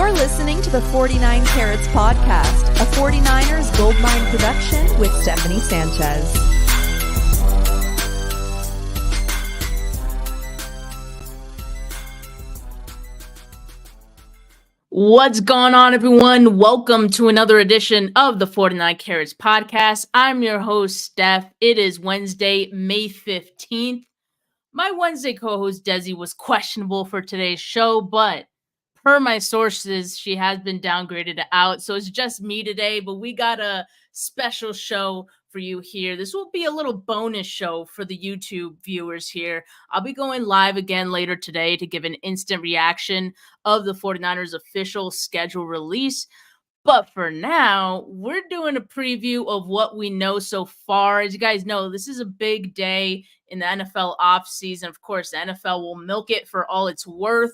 You're listening to the 49 Carats Podcast, a 49ers Goldmine production with Stephanie Sanchez. What's going on, everyone? Welcome to another edition of the 49 Carats Podcast. I'm your host, Steph. It is Wednesday, May 15th. My Wednesday co-host, Desi, was questionable for today's show, but per my sources, she has been downgraded out. So it's just me today, but we got a special show for you here. This will be a little bonus show for the YouTube viewers here. I'll be going live again later today to give an instant reaction of the 49ers official schedule release. But for now, we're doing a preview of what we know so far. As you guys know, this is a big day in the NFL offseason. Of course, the NFL will milk it for all it's worth.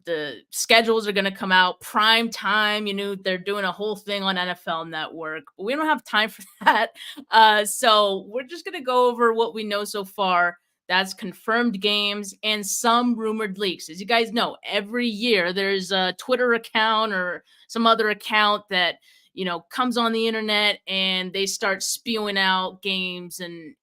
The schedules are going to come out prime time. They're doing a whole thing on NFL Network. But we don't have time for that. So we're just going to go over what we know so far. That's confirmed games and some rumored leaks. As you guys know, every year there's a Twitter account or some other account that, comes on the internet and they start spewing out games and,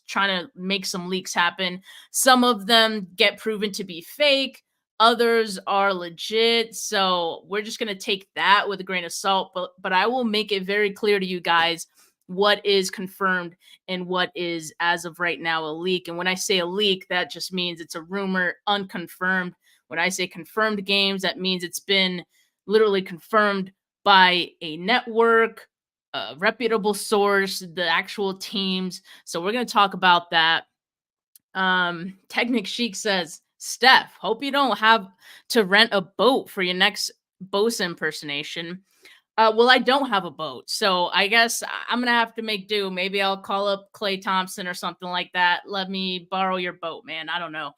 trying to make some leaks happen. Some of them get proven to be fake. Others are legit. So we're just going to take that with a grain of salt. But I will make it very clear to you guys what is confirmed and what is, as of right now, a leak. And when I say a leak, that just means it's a rumor, unconfirmed. When I say confirmed games, that means it's been literally confirmed by a network, a reputable source, the actual teams. So we're going to talk about that. Technic Chic says, Steph, hope you don't have to rent a boat for your next Bosa impersonation. Well, I don't have a boat, so I guess I'm going to have to make do. Maybe I'll call up Klay Thompson or something like that. Let me borrow your boat, man. I don't know.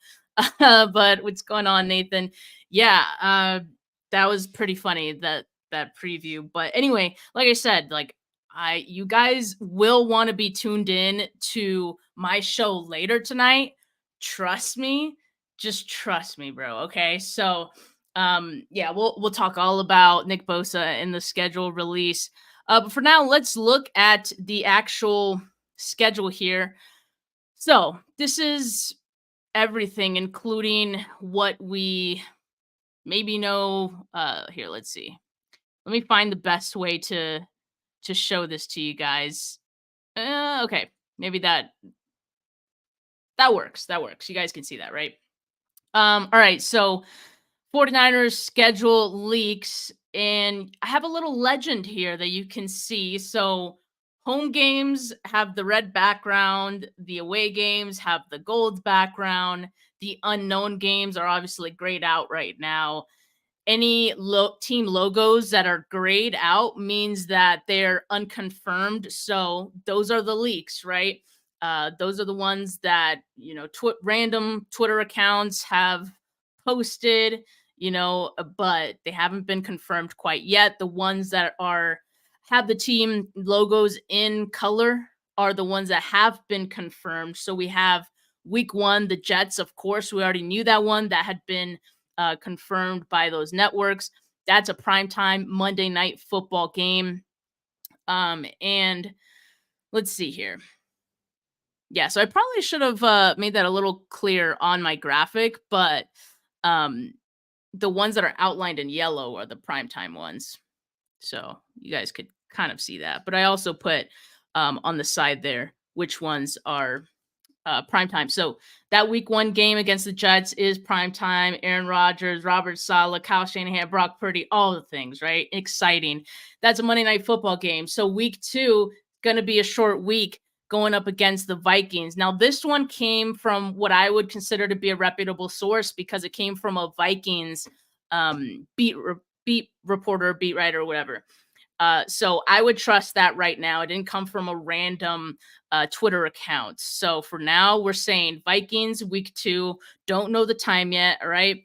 But what's going on, Nathan? Yeah, that was pretty funny, that preview. But anyway, like I said, you guys will want to be tuned in to my show later tonight. Trust me. Just trust me, bro. Okay. So, we'll talk all about Nick Bosa and the schedule release. But for now, let's look at the actual schedule here. So this is everything, including what we maybe know. Here, let's see. Let me find the best way to show this to you guys. Okay. Maybe that works. That works. You guys can see that, right? All right, so 49ers schedule leaks, and I have a little legend here that you can see. So home games have the red background, the away games have the gold background, the unknown games are obviously grayed out right now. Any team logos that are grayed out means that they're unconfirmed, so those are the leaks, right? Those are the ones that, random Twitter accounts have posted, but they haven't been confirmed quite yet. The ones that have the team logos in color are the ones that have been confirmed. So we have week 1, the Jets, of course, we already knew that one. That had been confirmed by those networks. That's a primetime Monday Night Football game. And let's see here. Yeah, so I probably should have made that a little clear on my graphic, but the ones that are outlined in yellow are the primetime ones. So you guys could kind of see that. But I also put on the side there which ones are primetime. So that week 1 game against the Jets is primetime. Aaron Rodgers, Robert Saleh, Kyle Shanahan, Brock Purdy, all the things, right? Exciting. That's a Monday Night Football game. So week 2, going to be a short week, going up against the Vikings. Now, this one came from what I would consider to be a reputable source because it came from a Vikings beat reporter, beat writer, whatever. So I would trust that right now. It didn't come from a random Twitter account. So for now, we're saying Vikings week 2. Don't know the time yet, all right?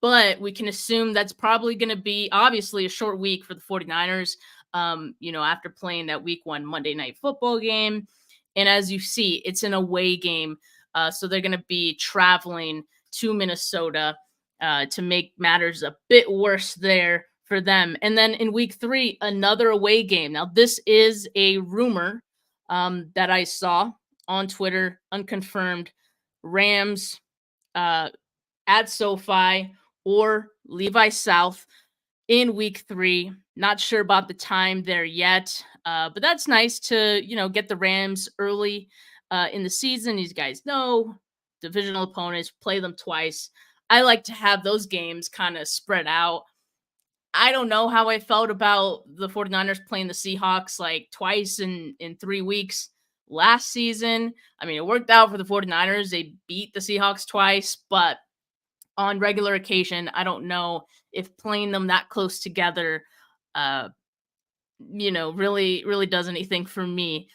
But we can assume that's probably going to be obviously a short week for the 49ers. After playing that week 1 Monday Night Football game. And as you see, it's an away game. So they're going to be traveling to Minnesota. to make matters a bit worse there for them. And then in week 3, another away game. Now, this is a rumor that I saw on Twitter, unconfirmed. Rams at SoFi or Levi South in week 3. Not sure about the time there yet, but that's nice to, get the Rams early in the season. These guys know divisional opponents, play them twice. I like to have those games kind of spread out. I don't know how I felt about the 49ers playing the Seahawks like twice in 3 weeks last season. I mean, it worked out for the 49ers. They beat the Seahawks twice, but on regular occasion, I don't know if playing them that close together, really does anything for me.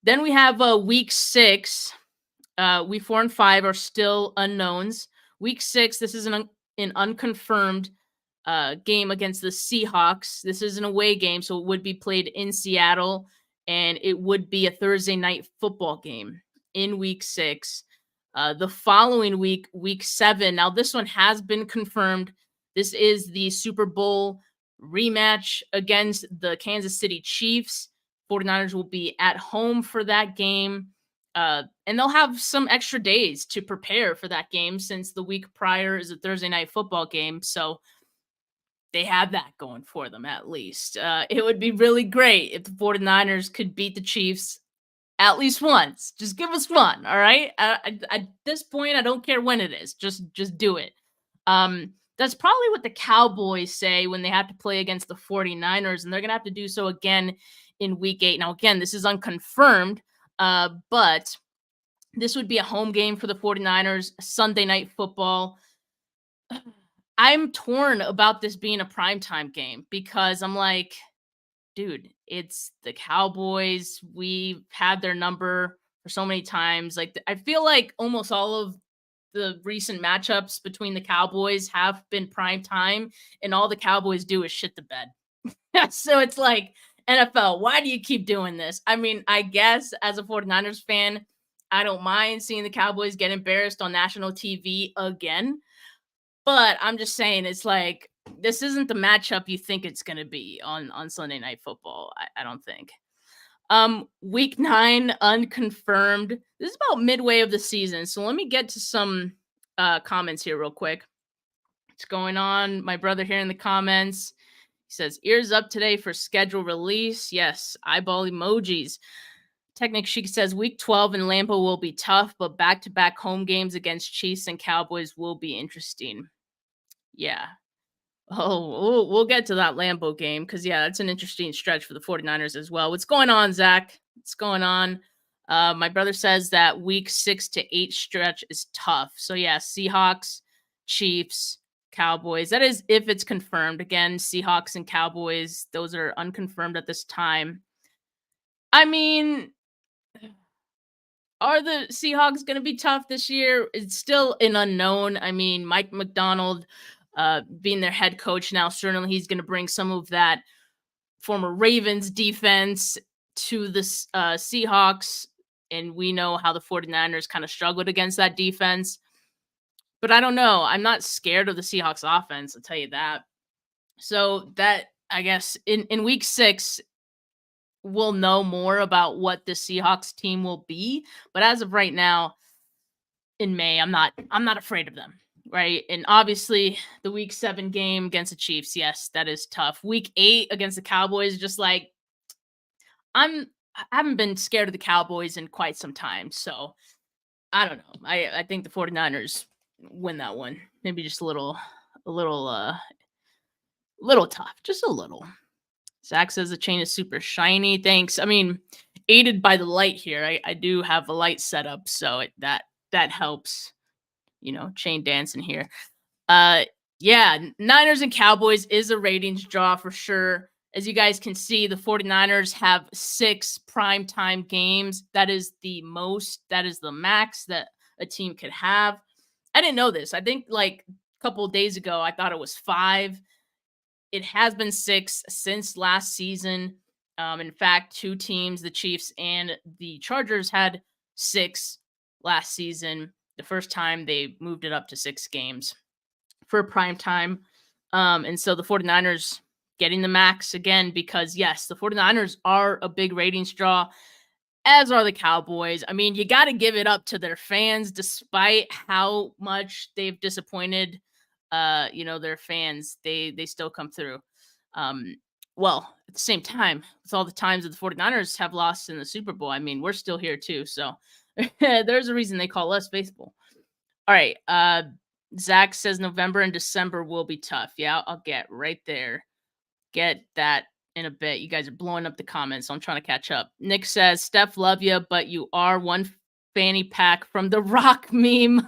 Then we have week 6. Week 4 and 5 are still unknowns. Week 6, this is an unconfirmed game against the Seahawks. This is an away game, so it would be played in Seattle, and it would be a Thursday night football game in week 6. The following week, week 7. Now, this one has been confirmed. This is the Super Bowl rematch against the Kansas City Chiefs. 49ers will be at home for that game. And they'll have some extra days to prepare for that game since the week prior is a Thursday night football game. So they have that going for them at least. It would be really great if the 49ers could beat the Chiefs at least once. Just give us one, all right? At this point, I don't care when it is. Just do it. That's probably what the Cowboys say when they have to play against the 49ers, and they're going to have to do so again in week 8. Now, again, this is unconfirmed, but this would be a home game for the 49ers, Sunday night football. I'm torn about this being a primetime game because I'm like, dude, it's the Cowboys. We've had their number for so many times. Like, I feel like almost all of the recent matchups between the Cowboys have been prime time, and all the Cowboys do is shit the bed. So it's like, NFL, why do you keep doing this? I mean, I guess as a 49ers fan, I don't mind seeing the Cowboys get embarrassed on national TV again. But I'm just saying, it's like, this isn't the matchup you think it's going to be on Sunday Night Football. I don't think. Week 9, unconfirmed. This is about midway of the season. So let me get to some comments here real quick. What's going on? My brother here in the comments. He says, ears up today for schedule release. Yes, eyeball emojis. Technic Chic says week 12 in Lambeau will be tough, but back-to-back home games against Chiefs and Cowboys will be interesting. Yeah. Oh, we'll get to that Lambeau game because, yeah, that's an interesting stretch for the 49ers as well. What's going on, Zach? What's going on? My brother says that week 6 to 8 stretch is tough. So, yeah, Seahawks, Chiefs, Cowboys. That is if it's confirmed. Again, Seahawks and Cowboys, those are unconfirmed at this time. I mean, are the Seahawks going to be tough this year? It's still an unknown. I mean, Mike McDonald being their head coach now, certainly he's going to bring some of that former Ravens defense to the Seahawks. And we know how the 49ers kind of struggled against that defense. But I don't know. I'm not scared of the Seahawks offense, I'll tell you that. So that, I guess, in week 6, we'll know more about what the Seahawks team will be. But as of right now, in May, I'm not afraid of them. Right. And obviously the week 7 game against the Chiefs. Yes, that is tough. Week 8 against the Cowboys, just like I haven't been scared of the Cowboys in quite some time. So I don't know. I think the 49ers win that one. Maybe just a little tough. Just a little. Zach says the chain is super shiny. Thanks. I mean, aided by the light here. I do have a light setup, so that helps. Chain dancing here. Yeah, Niners and Cowboys is a ratings draw for sure. As you guys can see, the 49ers have 6 primetime games. That is the most, that is the max that a team could have. I didn't know this. I think like a couple of days ago, I thought it was 5. It has been 6 since last season. In fact, 2 teams, the Chiefs and the Chargers, had 6 last season. The first time they moved it up to 6 games. for prime time. And so the 49ers getting the max again because, yes, the 49ers are a big ratings draw, as are the Cowboys. I mean, you got to give it up to their fans, despite how much they've disappointed, their fans. They still come through. Um, well, at the same time, with all the times that the 49ers have lost in the Super Bowl, I mean, we're still here too. So there's a reason they call us faithful. All right. Zach says November and December will be tough. Yeah, I'll get right there. Get that in a bit. You guys are blowing up the comments, so I'm trying to catch up. Nick says, Steph, love you, but you are one fanny pack from the rock meme.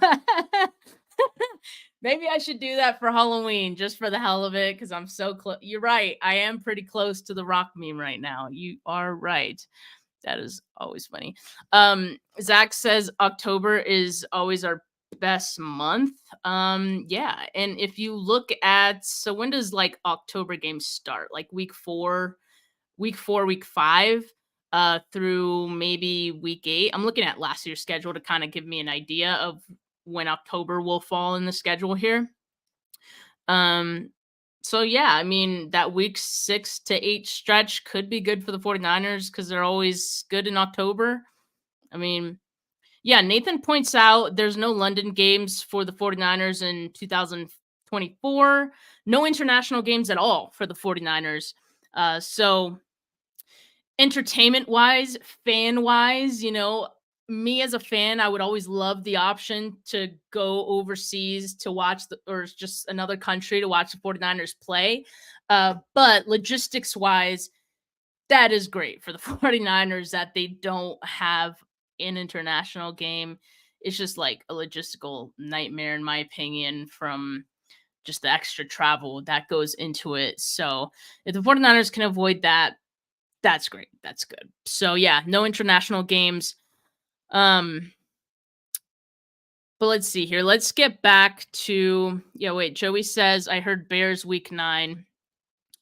Maybe I should do that for Halloween just for the hell of it because I'm so close. You're right. I am pretty close to the rock meme right now. You are right. That is always funny. Zach says October is always our best month. Yeah. And if you look at, so when does like October games start? Like week 5, through maybe week 8. I'm looking at last year's schedule to kind of give me an idea of when October will fall in the schedule here. So yeah, I mean, that week 6 to 8 stretch could be good for the 49ers because they're always good in October. I mean, yeah, Nathan points out there's no London games for the 49ers in 2024. No international games at all for the 49ers. So entertainment wise, fan wise, me as a fan, I would always love the option to go overseas to watch or just another country to watch the 49ers play. But logistics wise, that is great for the 49ers that they don't have an international game. It's just like a logistical nightmare, in my opinion, from just the extra travel that goes into it. So if the 49ers can avoid that, that's great. That's good. So yeah, no international games. But let's see here. Let's get back to Joey says I heard Bears week 9.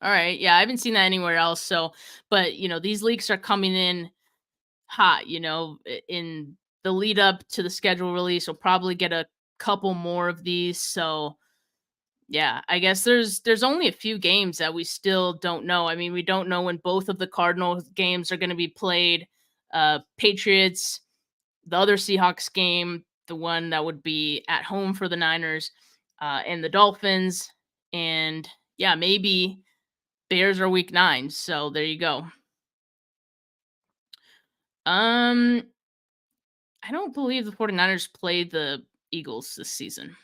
All right. Yeah, I haven't seen that anywhere else. So, but these leaks are coming in hot, in the lead up to the schedule release. We'll probably get a couple more of these. So yeah, I guess there's only a few games that we still don't know. I mean, we don't know when both of the Cardinals games are going to be played. Patriots, the other Seahawks game, the one that would be at home for the Niners, and the Dolphins, and yeah, maybe Bears are week 9. So there you go. I don't believe the 49ers played the Eagles this season.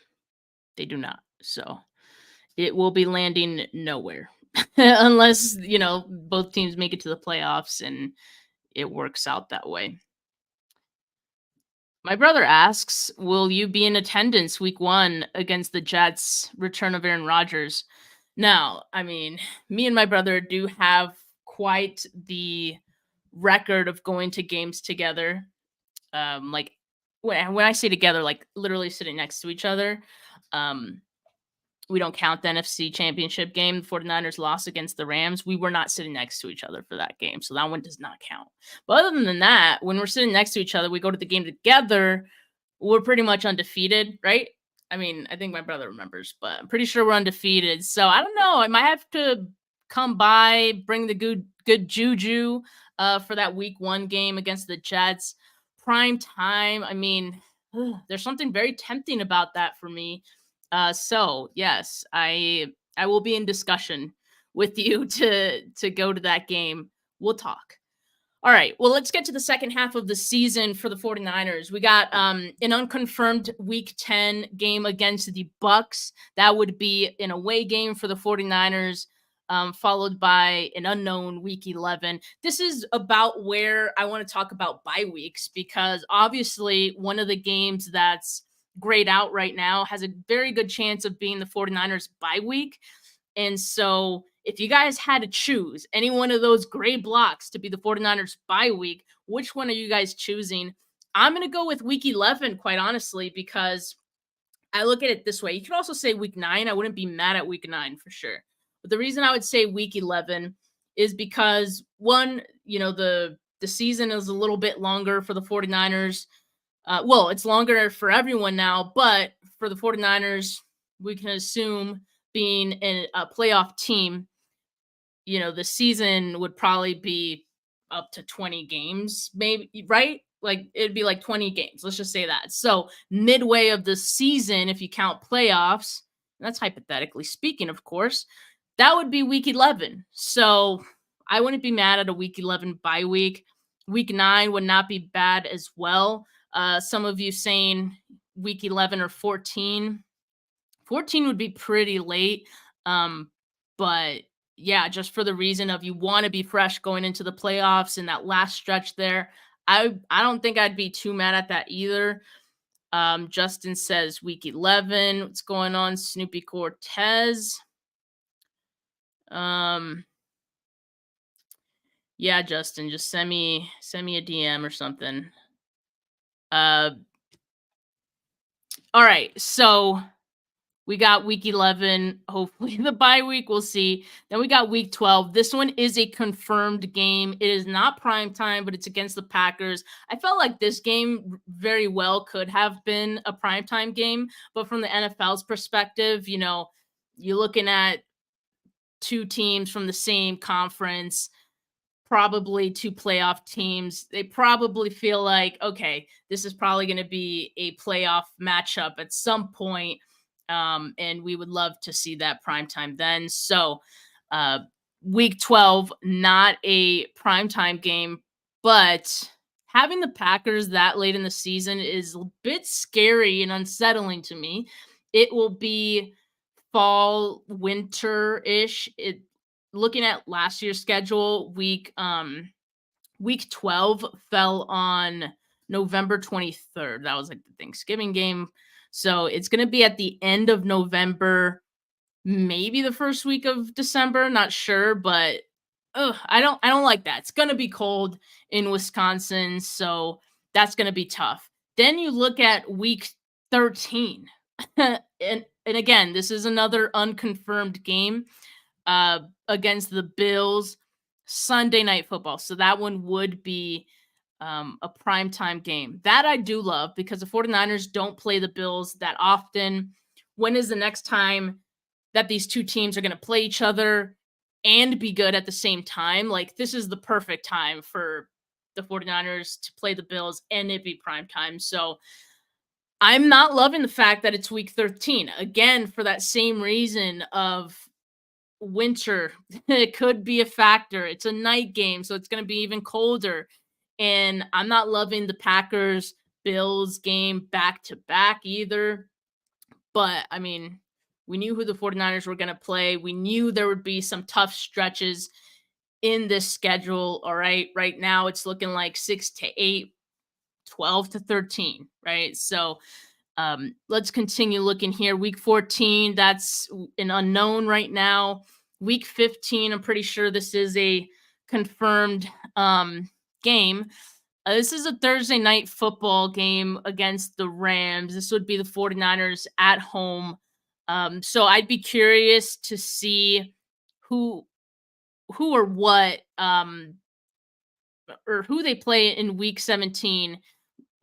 They do not. So it will be landing nowhere unless, both teams make it to the playoffs and it works out that way. My brother asks, will you be in attendance week 1 against the Jets' return of Aaron Rodgers? Now, I mean, me and my brother do have quite the record of going to games together. Like when I say together, like literally sitting next to each other. We don't count the NFC Championship game. The 49ers lost against the Rams. We were not sitting next to each other for that game, so that one does not count. But other than that, when we're sitting next to each other, we go to the game together, we're pretty much undefeated, right? I mean, I think my brother remembers, but I'm pretty sure we're undefeated. So I don't know. I might have to come by, bring the good juju for that week 1 game against the Jets. Prime time. I mean, there's something very tempting about that for me. So yes, I will be in discussion with you to go to that game. We'll talk. All right. Well, let's get to the second half of the season for the 49ers. We got an unconfirmed week 10 game against the Bucks. That would be an away game for the 49ers, followed by an unknown week 11. This is about where I want to talk about bye weeks because obviously one of the games that's grayed out right now has a very good chance of being the 49ers bye week. And so if you guys had to choose any one of those gray blocks to be the 49ers bye week, which one are you guys choosing? I'm going to go with week 11, quite honestly, because I look at it this way. You could also say week 9. I wouldn't be mad at week 9 for sure. But the reason I would say week 11 is because one, the season is a little bit longer for the 49ers. Well, it's longer for everyone now, but for the 49ers, we can assume being in a playoff team, the season would probably be up to 20 games, maybe, right? Like it'd be like 20 games. Let's just say that. So midway of the season, if you count playoffs, that's hypothetically speaking, of course, that would be week 11. So I wouldn't be mad at a week 11 bye week. Week 9 would not be bad as well. Some of you saying week 11 or 14. 14 would be pretty late. But yeah, just for the reason of you want to be fresh going into the playoffs and that last stretch there. I don't think I'd be too mad at that either. Justin says week 11. What's going on, Snoopy Cortez? Yeah, Justin, just send me a DM or something. All right, so we got week 11, hopefully the bye week, we'll see. Then we got week 12. This one is a confirmed game. It is not prime time, but it's against the Packers. I felt like this game very well could have been a primetime game, but from the NFL's perspective, you're looking at two teams from the same conference, probably two playoff teams. They probably feel like, okay, this is probably going to be a playoff matchup at some point. And we would love to see that primetime then. So week 12, not a primetime game, but having the Packers that late in the season is a bit scary and unsettling to me. It will be fall, winter-ish. Looking at last year's schedule, week 12 fell on November 23rd. That was like the Thanksgiving game. So it's going to be at the end of November, maybe the first week of December, not sure, but I don't like that. It's going to be cold in Wisconsin, so that's going to be tough. Then you look at week 13. and again, this is another unconfirmed game against the Bills, Sunday Night Football. So that one would be a primetime game. That I do love because the 49ers don't play the Bills that often. When is the next time that these two teams are going to play each other and be good at the same time? Like, this is the perfect time for the 49ers to play the Bills and it be primetime. So I'm not loving the fact that it's week 13. Again, for that same reason of winter. It could be a factor. It's a night game, so it's going to be even colder. And I'm not loving the Packers Bills game back to back either. But I mean, we knew who the 49ers were going to play. We knew there would be some tough stretches in this schedule. All right. Right now it's looking like 6 to 8, 12 to 13, right? So let's continue looking here. Week 14, that's an unknown right now. Week 15, I'm pretty sure this is a confirmed game. This is a Thursday night football game against the Rams. This would be the 49ers at home. So I'd be curious to see who or what or who they play in week 17.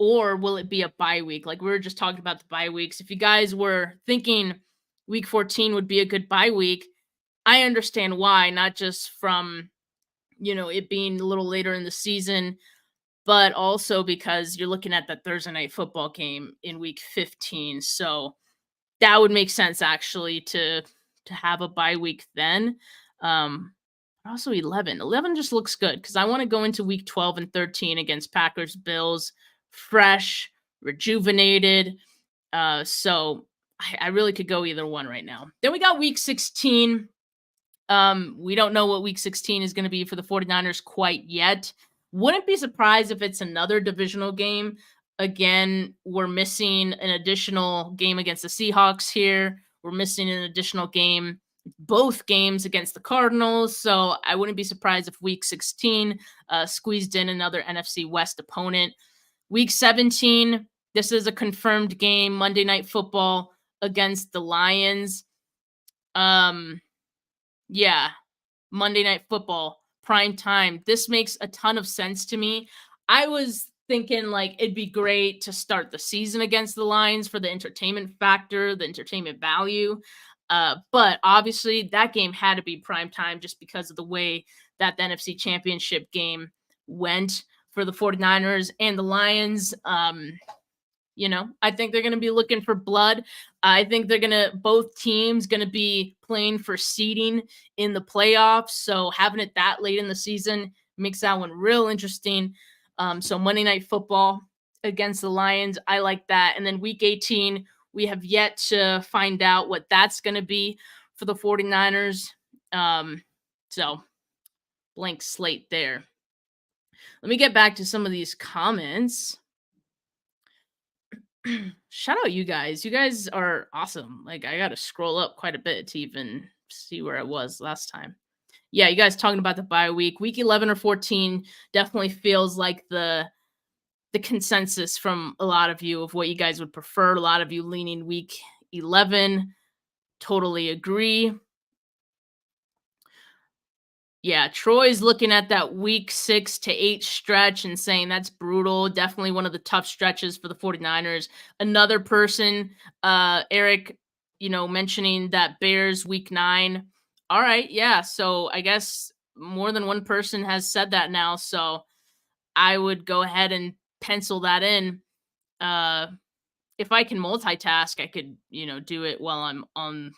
Or will it be a bye week? Like we were just talking about the bye weeks. If you guys were thinking week 14 would be a good bye week, I understand why, not just from, it being a little later in the season, but also because you're looking at that Thursday night football game in week 15. So that would make sense actually to have a bye week then. Also 11. 11 just looks good because I want to go into week 12 and 13 against Packers, Bills, fresh, rejuvenated. So I really could go either one right now. Then we got week 16. We don't know what week 16 is going to be for the 49ers quite yet. Wouldn't be surprised if it's another divisional game. Again, we're missing an additional game against the Seahawks here. We're missing an additional game, both games against the Cardinals. So I wouldn't be surprised if week 16 squeezed in another NFC West opponent. Week 17, this is a confirmed game, Monday Night Football against the Lions. Yeah, Monday Night Football, prime time. This makes a ton of sense to me. I was thinking like it'd be great to start the season against the Lions for the entertainment factor, the entertainment value. But obviously that game had to be prime time just because of the way that the NFC Championship game went for the 49ers and the Lions. I think they're going to be looking for blood. I think both teams going to be playing for seeding in the playoffs. So having it that late in the season makes that one real interesting. So Monday Night Football against the Lions, I like that. And then week 18, we have yet to find out what that's going to be for the 49ers. So blank slate there. Let me get back to some of these comments. Shout out you guys. You guys are awesome. Like I got to scroll up quite a bit to even see where I was last time. Yeah, you guys talking about the bye week. Week 11 or 14 definitely feels like the consensus from a lot of you of what you guys would prefer. A lot of you leaning week 11. Totally agree. Yeah, Troy's looking at that week 6 to 8 stretch and saying that's brutal. Definitely one of the tough stretches for the 49ers. Another person, Eric, mentioning that Bears week 9. All right, yeah. So I guess more than one person has said that now. So I would go ahead and pencil that in. If I can multitask, I could, do it while I'm on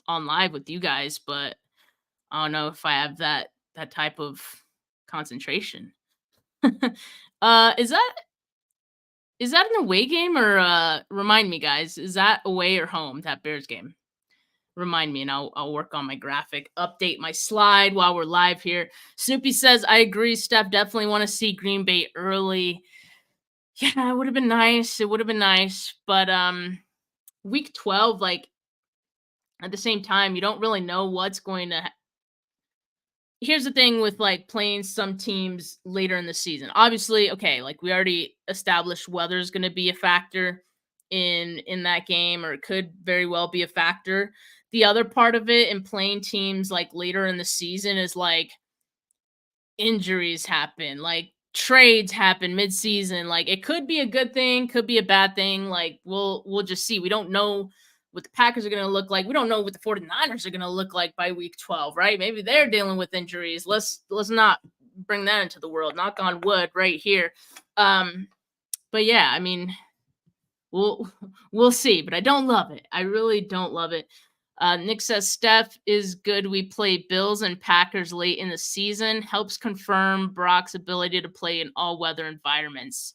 live with you guys, but I don't know if I have that type of concentration. Is that an away game or remind me, guys? Is that away or home, that Bears game? Remind me and I'll work on my graphic, update my slide while we're live here. Snoopy says, I agree, Steph. Definitely want to see Green Bay early. Yeah, it would have been nice. It would have been nice. But week 12, like at the same time, you don't really know what's going to here's the thing with like playing some teams later in the season. Obviously, okay, like we already established weather is going to be a factor in that game, or it could very well be a factor. The other part of it in playing teams like later in the season is like injuries happen, like trades happen mid-season. Like it could be a good thing, could be a bad thing. Like we'll just see. We don't know what the Packers are going to look like. We don't know what the 49ers are going to look like by week 12, right? Maybe they're dealing with injuries. Let's not bring that into the world. Knock on wood right here. But yeah, I mean, we'll see, but I don't love it. I really don't love it. Nick says Steph is good. We play Bills and Packers late in the season. Helps confirm Brock's ability to play in all weather environments.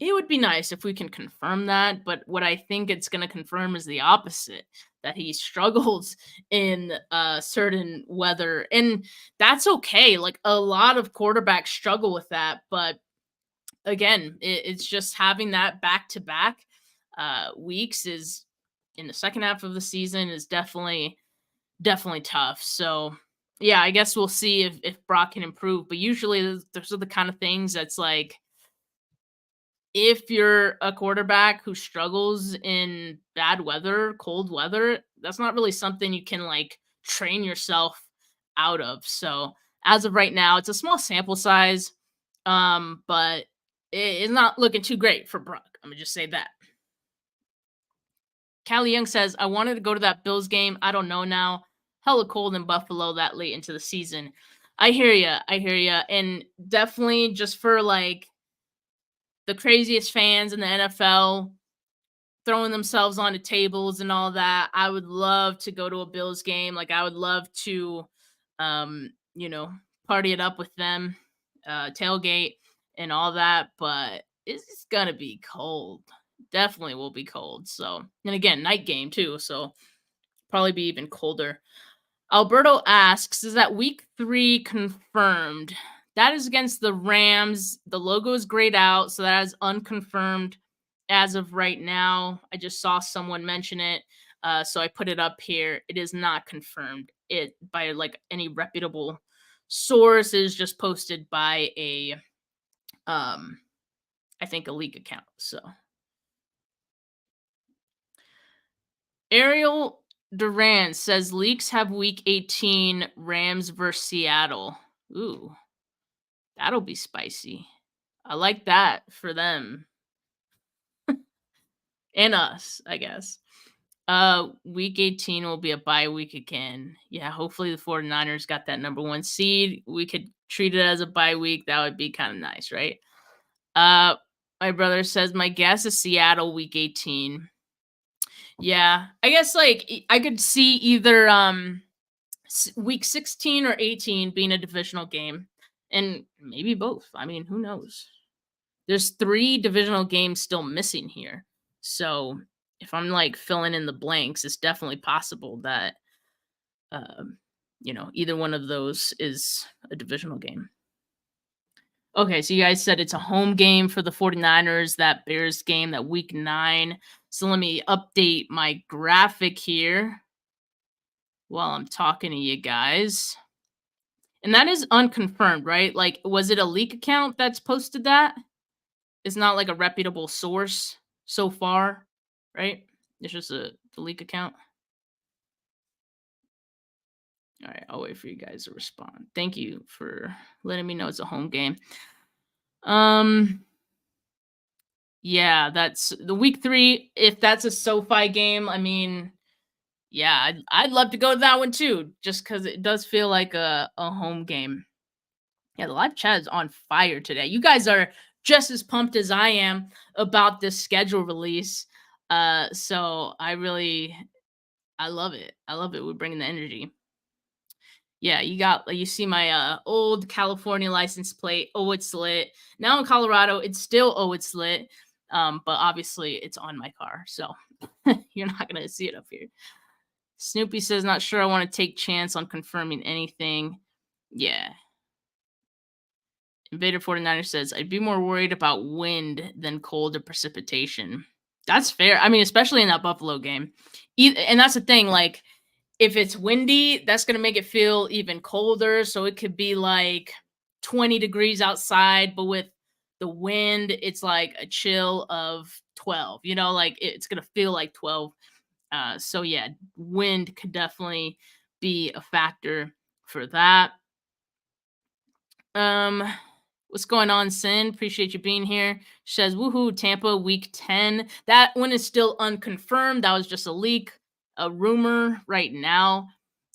It would be nice if we can confirm that, but what I think it's going to confirm is the opposite, that he struggles in certain weather. And that's okay. Like a lot of quarterbacks struggle with that, but again, it's just having that back-to-back weeks is in the second half of the season is definitely tough. So yeah, I guess we'll see if Brock can improve. But usually those are the kind of things that's like if you're a quarterback who struggles in bad weather, cold weather, that's not really something you can like train yourself out of. So as of right now, it's a small sample size, but it's not looking too great for Brock. I'm gonna just say that. Callie Young says, I wanted to go to that Bills game. I don't know now. Hella cold in Buffalo that late into the season. I hear ya. And definitely just for like the craziest fans in the NFL throwing themselves onto tables and all that. I would love to go to a Bills game. Like I would love to party it up with them, tailgate and all that, but it's gonna be cold. Definitely will be cold. So, and again, night game too, so probably be even colder. Alberto asks, is that week 3 confirmed? That is against the Rams. The logo is grayed out, so that is unconfirmed as of right now. I just saw someone mention it, so I put it up here. It is not confirmed it by like any reputable source. It is just posted by a, I think a leak account. So Ariel Duran says leaks have week 18 Rams versus Seattle. Ooh. That'll be spicy. I like that for them and us, I guess. Week 18 will be a bye week again. Yeah, hopefully the 49ers got that number 1 seed. We could treat it as a bye week. That would be kind of nice, right? Uh my brother says my guess is Seattle week 18. Yeah, I guess like I could see either week 16 or 18 being a divisional game and maybe both. I mean, who knows? There's 3 divisional games still missing here. So, if I'm like filling in the blanks, it's definitely possible that um either one of those is a divisional game. Okay, so you guys said it's a home game for the 49ers, that Bears game, that week 9. So let me update my graphic here while I'm talking to you guys. And that is unconfirmed, right? Like, was it a leak account that's posted that? It's not like a reputable source so far, right? It's just the leak account. All right, I'll wait for you guys to respond. Thank you for letting me know it's a home game. Um, yeah, that's the week 3. If that's a SoFi game, I mean, yeah, I'd love to go to that one too, just because it does feel like a home game. Yeah, the live chat is on fire today. You guys are just as pumped as I am about this schedule release. So I love it. I love it. We're bringing the energy. Yeah, you see my old California license plate. Oh, it's lit. Now in Colorado, it's still oh, it's lit. But obviously it's on my car, so you're not gonna see it up here. Snoopy says, not sure I want to take chance on confirming anything. Yeah. Invader 49er says, I'd be more worried about wind than cold or precipitation. That's fair. I mean, especially in that Buffalo game. And that's the thing, like, if it's windy, that's going to make it feel even colder. So it could be like 20 degrees outside, but with the wind, it's like a chill of 12. Like it's going to feel like 12. So yeah, wind could definitely be a factor for that. Um, what's going on, Sin? Appreciate you being here. She says, woohoo, Tampa week 10. That one is still unconfirmed. That was just a leak, a rumor right now.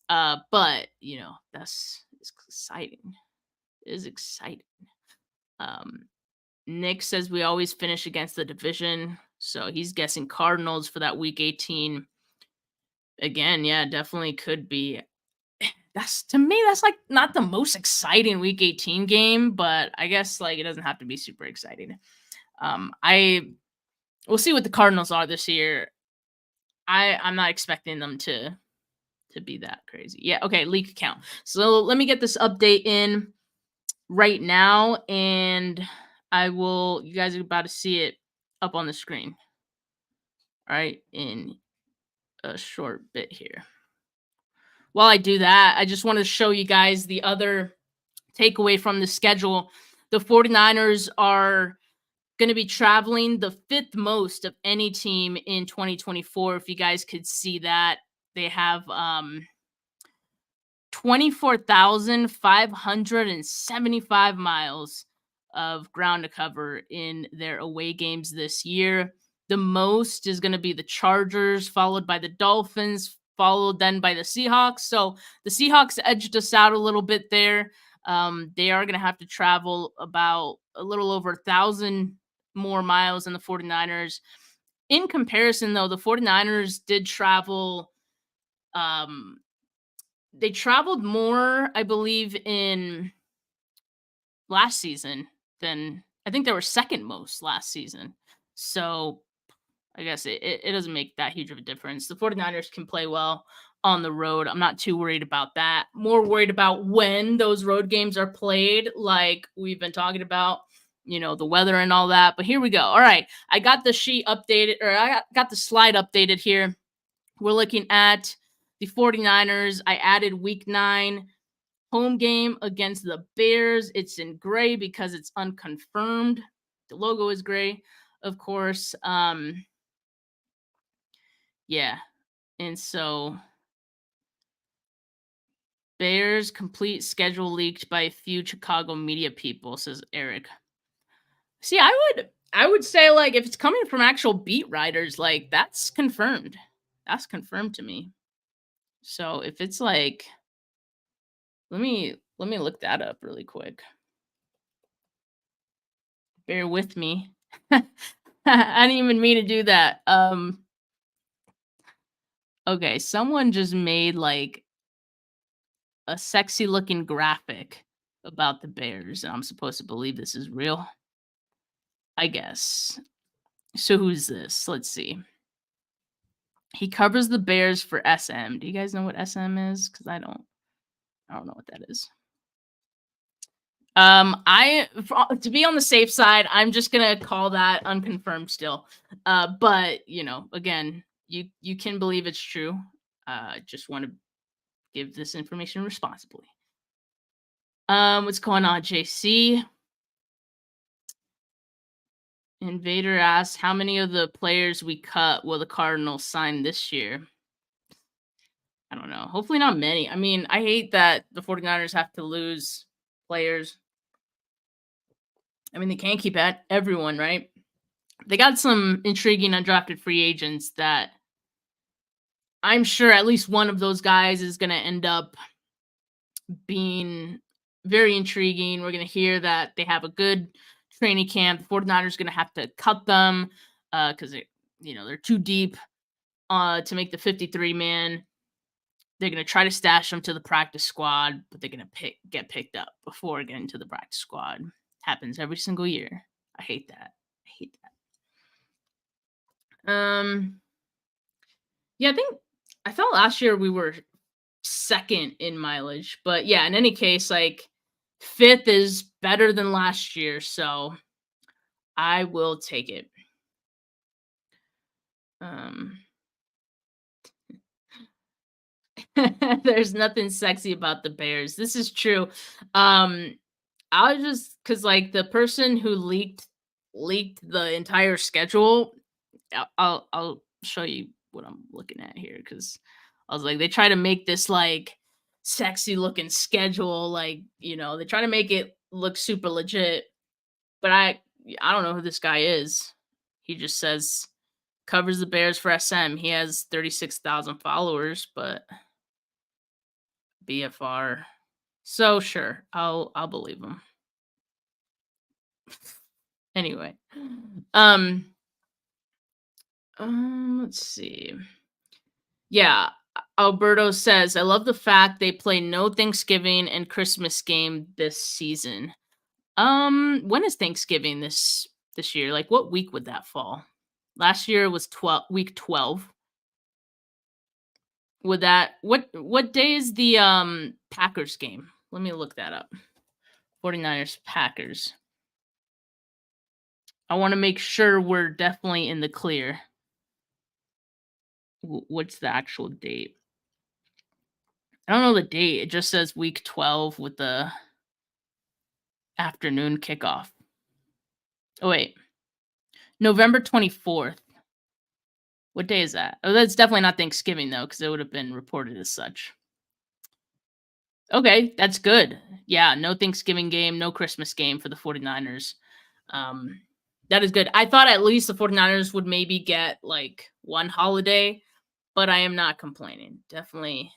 But that's it's exciting. It is exciting. Um, Nick says we always finish against the division. So he's guessing Cardinals for that week 18. Again, yeah, definitely could be. That's to me, that's like not the most exciting week 18 game, but I guess like it doesn't have to be super exciting. I we'll see what the Cardinals are this year. I'm not expecting them to be that crazy. Yeah, okay, leak account. So let me get this update in right now, and you guys are about to see it up on the screen. All right, in a short bit here. While I do that, I just want to show you guys the other takeaway from the schedule. The 49ers are going to be traveling the 5th most of any team in 2024. If you guys could see that, they have 24,575 miles of ground to cover in their away games this year. The most is going to be the Chargers, followed by the Dolphins, followed then by the Seahawks. So the Seahawks edged us out a little bit there. They are going to have to travel about a little over 1,000 more miles than the 49ers. In comparison, though, the 49ers did travel they traveled more, I believe, in last season than I think they were second most last season. So I guess it doesn't make that huge of a difference. The 49ers can play well on the road. I'm not too worried about that. More worried about when those road games are played, like we've been talking about, the weather and all that. But here we go. All right. I got the sheet updated, or I got the slide updated here. We're looking at the 49ers. I added week 9 home game against the Bears. It's in gray because it's unconfirmed. The logo is gray, of course. Yeah. And so Bears complete schedule leaked by a few Chicago media people, says Eric. See, I would say like if it's coming from actual beat writers, like that's confirmed. That's confirmed to me. So if it's like let me look that up really quick. Bear with me. I didn't even mean to do that. Okay, someone just made like a sexy looking graphic about the Bears, and I'm supposed to believe this is real. I guess. So who's this? Let's see. He covers the Bears for SM. Do you guys know what SM is? Because I don't. I don't know what that is. To be on the safe side, I'm just gonna call that unconfirmed still. But again, you can believe it's true. Just want to give this information responsibly. What's going on, JC? Invader asks, how many of the players we cut will the Cardinals sign this year? I don't know. Hopefully not many. I mean, I hate that the 49ers have to lose players. I mean, they can't keep at everyone, right? They got some intriguing undrafted free agents that I'm sure at least one of those guys is going to end up being very intriguing. We're going to hear that they have a good training camp. The 49ers going to have to cut them because they're too deep to make the 53-man. They're going to try to stash them to the practice squad, but they're going to get picked up before getting to the practice squad. Happens every single year. I hate that. Yeah, I thought last year we were second in mileage, but yeah, in any case, like fifth is better than last year, so I will take it. There's nothing sexy about the Bears. This is true. I was just because like the person who leaked the entire schedule. I'll show you what I'm looking at here because I was like they try to make this like sexy looking schedule, like they try to make it look super legit. But I don't know who this guy is. He just says covers the Bears for SM. He has 36,000 followers, but BFR. So sure, I'll believe him. Anyway, let's see. Yeah, Alberto says, I love the fact they play no Thanksgiving and Christmas game this season. When is Thanksgiving this year? Like what week would that fall? Last year was week 12. Would that what day is the Packers game? Let me look that up. 49ers Packers. I want to make sure we're definitely in the clear. What's the actual date? I don't know the date. It just says week 12 with the afternoon kickoff. Oh, wait. November 24th. What day is that? Oh, that's definitely not Thanksgiving, though, because it would have been reported as such. Okay, that's good. Yeah, no Thanksgiving game, no Christmas game for the 49ers. That is good. I thought at least the 49ers would maybe get, like, one holiday, but I am not complaining. Definitely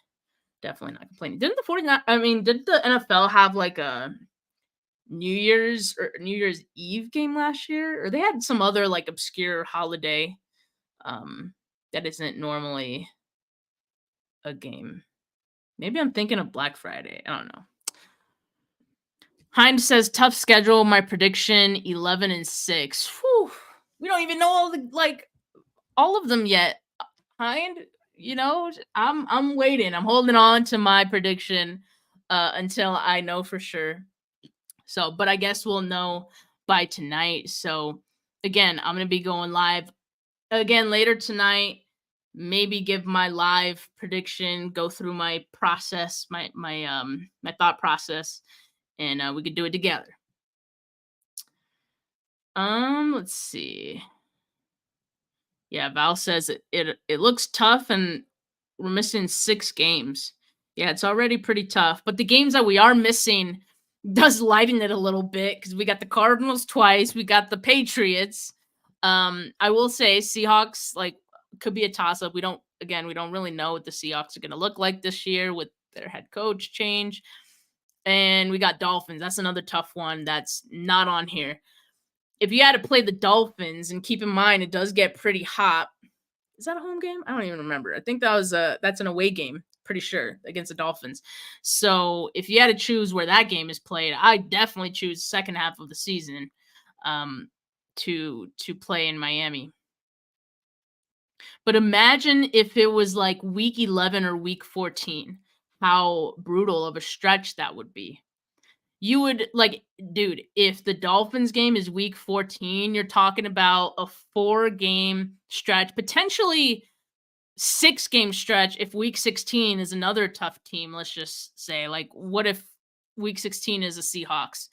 not complaining. Didn't the NFL have, like, a New Year's Eve game last year? Or they had some other, like, obscure holiday that isn't normally a game. Maybe I'm thinking of Black Friday. I don't know. Hind says tough schedule. My prediction 11-6. Whew. We don't even know all of them yet. Hind, I'm waiting. I'm holding on to my prediction until I know for sure. So, but I guess we'll know by tonight. So, again, I'm gonna be going live again later tonight. Maybe give my live prediction, go through my process, my thought process, and we could do it together. Let's see. Yeah, Val says it looks tough and we're missing 6 games. Yeah, it's already pretty tough. But the games that we are missing does lighten it a little bit because we got the Cardinals twice, we got the Patriots. I will say Seahawks like could be a toss up. We don't really know what the Seahawks are going to look like this year with their head coach change. And we got Dolphins. That's another tough one that's not on here. If you had to play the Dolphins, and keep in mind it does get pretty hot. Is that a home game? I don't even remember. I think that's an away game, pretty sure, against the Dolphins. So if you had to choose where that game is played, I definitely choose second half of the season um to play in Miami. But imagine if it was like week 11 or week 14, how brutal of a stretch that would be. You would like, dude, if the Dolphins game is week 14, you're talking about a 4-game stretch, potentially 6-game stretch if week 16 is another tough team. Let's just say, like, what if week 16 is the Seahawks?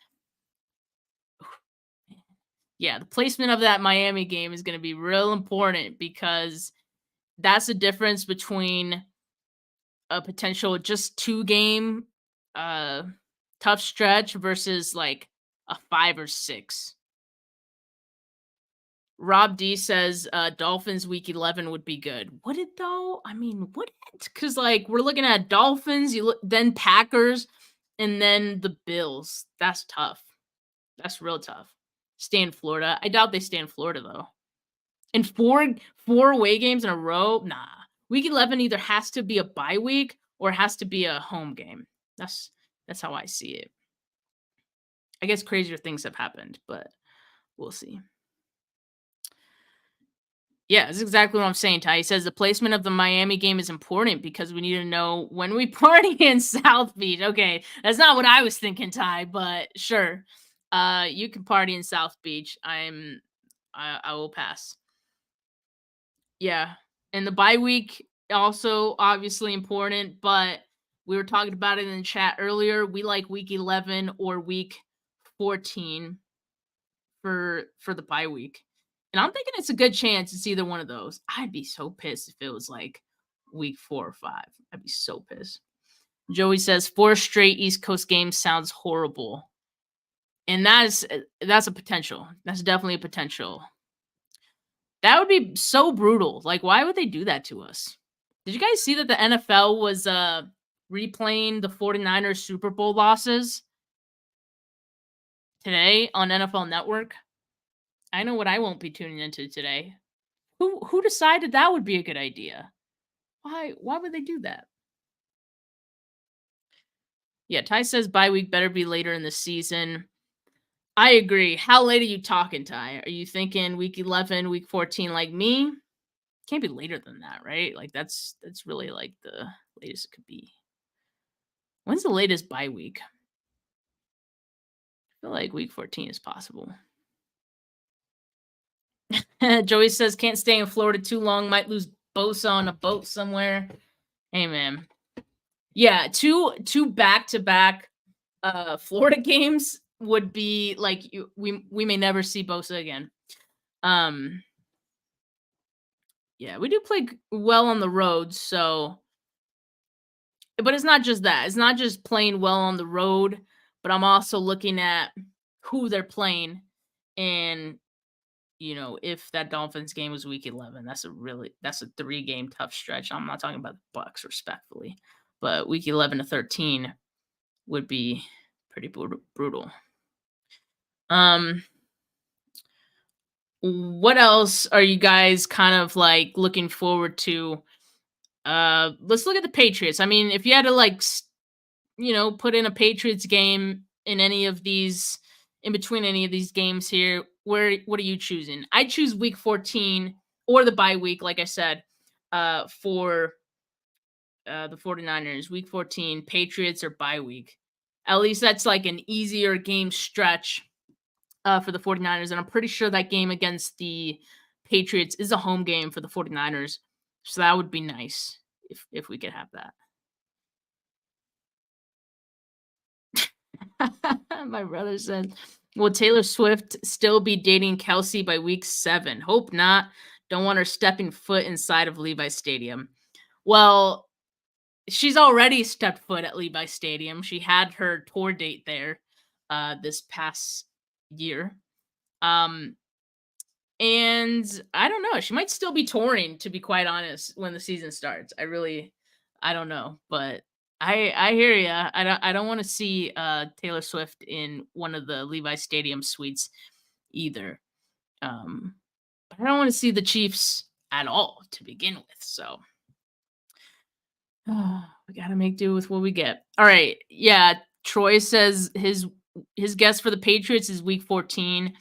Yeah, the placement of that Miami game is going to be real important because that's the difference between a potential just 2-game uh tough stretch versus like a 5 or 6. Rob D says Dolphins week 11 would be good. Would it though? I mean, would it? Because like we're looking at Dolphins, then Packers, and then the Bills. That's tough. That's real tough. Stay in Florida. I doubt they stay in Florida though. And four away games in a row? Nah. Week 11 either has to be a bye week or it has to be a home game. That's how I see it. I guess crazier things have happened, but we'll see. Yeah, that's exactly what I'm saying, Ty. He says the placement of the Miami game is important because we need to know when we party in South Beach. Okay, that's not what I was thinking, Ty, but sure. You can party in South Beach. I will pass. Yeah. And the bye week also obviously important, but we were talking about it in the chat earlier. We like week 11 or week 14 for the bye week. And I'm thinking it's a good chance it's either one of those. I'd be so pissed if it was like week 4 or 5. I'd be so pissed. Joey says 4 straight East Coast games sounds horrible. And that's a potential. That's definitely a potential. That would be so brutal. Like, why would they do that to us? Did you guys see that the NFL was replaying the 49ers Super Bowl losses today on NFL Network? I know what I won't be tuning into today. Who decided that would be a good idea? Why would they do that? Yeah, Ty says bye week better be later in the season. I agree. How late are you talking, Ty? Are you thinking week 11, week 14 like me? Can't be later than that, right? Like that's really like the latest it could be. When's the latest bye week? I feel like week 14 is possible. Joey says can't stay in Florida too long, might lose Bosa on a boat somewhere. Hey man. Yeah, two back-to-back Florida games would be like we may never see Bosa again. Yeah, we do play well on the road, so but it's not just that. It's not just playing well on the road, but I'm also looking at who they're playing and if that Dolphins game was week 11, that's a 3-game tough stretch. I'm not talking about the Bucks respectfully, but week 11 to 13 would be pretty brutal. What else are you guys kind of like looking forward to? Let's look at the Patriots. I mean, if you had to like put in a Patriots game in between any of these games here, what are you choosing? I choose week 14 or the bye week, like I said, for the 49ers, week 14, Patriots or bye week. At least that's like an easier game stretch for the 49ers. And I'm pretty sure that game against the Patriots is a home game for the 49ers. So that would be nice if we could have that. My brother said, will Taylor Swift still be dating Kelsey by week 7? Hope not. Don't want her stepping foot inside of Levi's Stadium. Well, she's already stepped foot at Levi Stadium. She had her tour date there this past year. Um and I don't know, she might still be touring, to be quite honest, when the season starts. I don't know, but I hear ya. I don't want to see Taylor Swift in one of the Levi Stadium suites either. Um but I don't want to see the Chiefs at all to begin with. So we got to make do with what we get. All right. Yeah, Troy says his guess for the Patriots is week 14.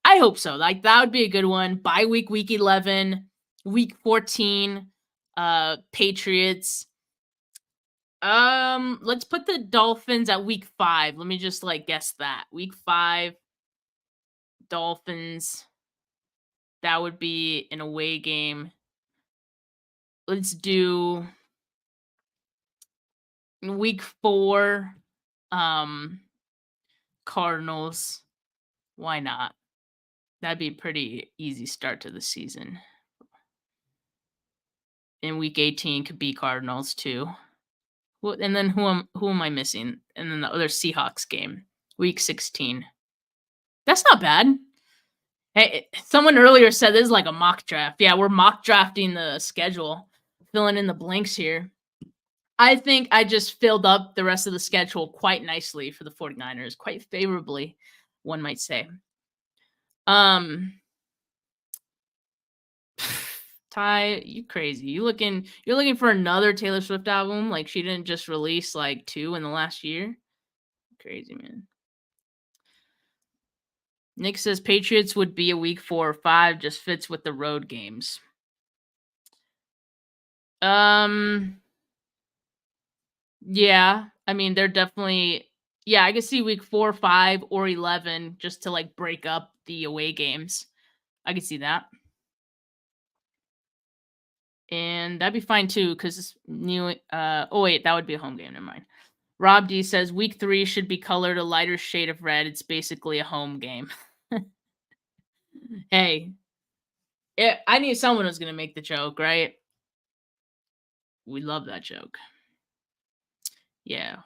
I hope so. Like, that would be a good one. Bye week 11, week 14, Patriots. Let's put the Dolphins at week 5. Let me just like guess that. Week 5, Dolphins. That would be an away game. Let's do week 4, Cardinals. Why not? That'd be a pretty easy start to the season. In week 18 could be Cardinals too. Well, and then who am I missing? And then the other Seahawks game, week 16. That's not bad. Hey, someone earlier said this is like a mock draft. Yeah, we're mock drafting the schedule, filling in the blanks here. I think I just filled up the rest of the schedule quite nicely for the 49ers, quite favorably, one might say. Ty, you crazy. You're looking for another Taylor Swift album? Like, she didn't just release like 2 in the last year? Crazy, man. Nick says Patriots would be a week 4 or 5, just fits with the road games. Yeah. I mean, they're definitely, yeah, I could see week 4, 5, or 11 just to like break up the away games. I could see that. And that'd be fine too, because new oh wait, that would be a home game, never mind. Rob D says week 3 should be colored a lighter shade of red. It's basically a home game. Hey, I knew someone was gonna make the joke, right? We love that joke. Yeah.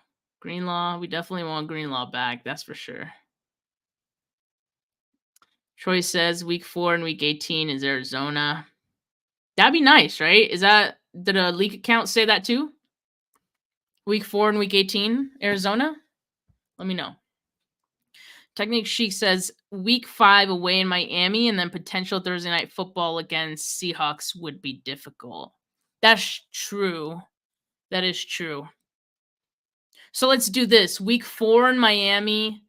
Greenlaw, we definitely want Greenlaw back, that's for sure. Troy says week 4 and week 18 is Arizona. That'd be nice, right? Did a leak account say that too? Week 4 and week 18, Arizona? Let me know. Technique Chic says week 5 away in Miami and then potential Thursday night football against Seahawks would be difficult. That's true. That is true. So let's do this. Week 4 in Miami,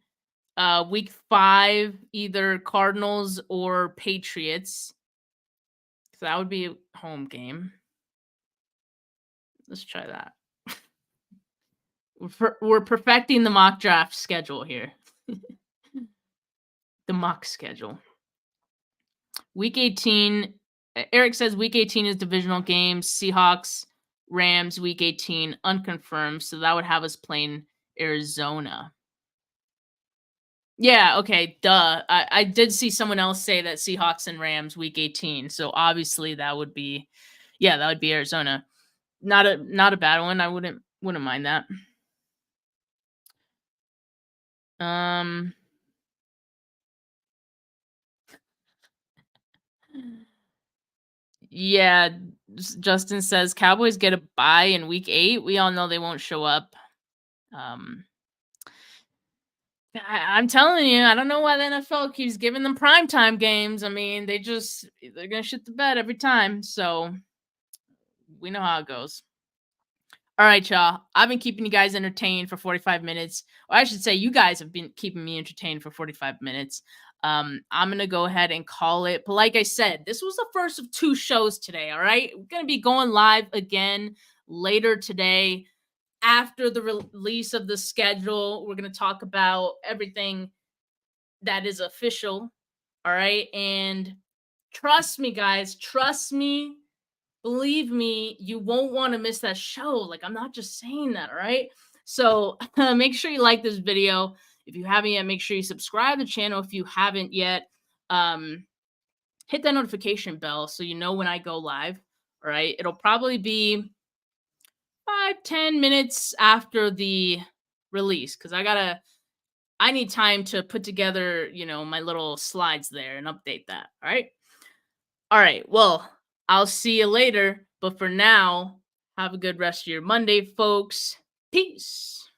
week 5 either Cardinals or Patriots. So that would be a home game. Let's try that. We're perfecting the mock draft schedule here. The mock schedule. Week 18, Eric says week 18 is divisional games. Seahawks, Rams, week 18, unconfirmed. So that would have us playing Arizona. Yeah, okay, duh. I did see someone else say that Seahawks and Rams week 18. So obviously that would be Arizona. Not a bad one. I wouldn't mind that. Yeah, Justin says Cowboys get a bye in week 8. We all know they won't show up. I'm telling you, I don't know why the NFL keeps giving them primetime games. I mean, they're gonna shit the bed every time. So we know how it goes. All right, y'all. I've been keeping you guys entertained for 45 minutes. Or I should say, you guys have been keeping me entertained for 45 minutes. I'm going to go ahead and call it. But like I said, this was the first of 2 shows today, all right? We're going to be going live again later today after the release of the schedule. We're going to talk about everything that is official, all right? And trust me, guys, trust me. Believe me, you won't want to miss that show. Like, I'm not just saying that, all right? So make sure you like this video. If you haven't yet, make sure you subscribe to the channel if you haven't yet. Hit that notification bell so you know when I go live, all right? It'll probably be 5-10 minutes after the release, because I need time to put together, my little slides there and update that. All right. Well, I'll see you later. But for now, have a good rest of your Monday, folks. Peace.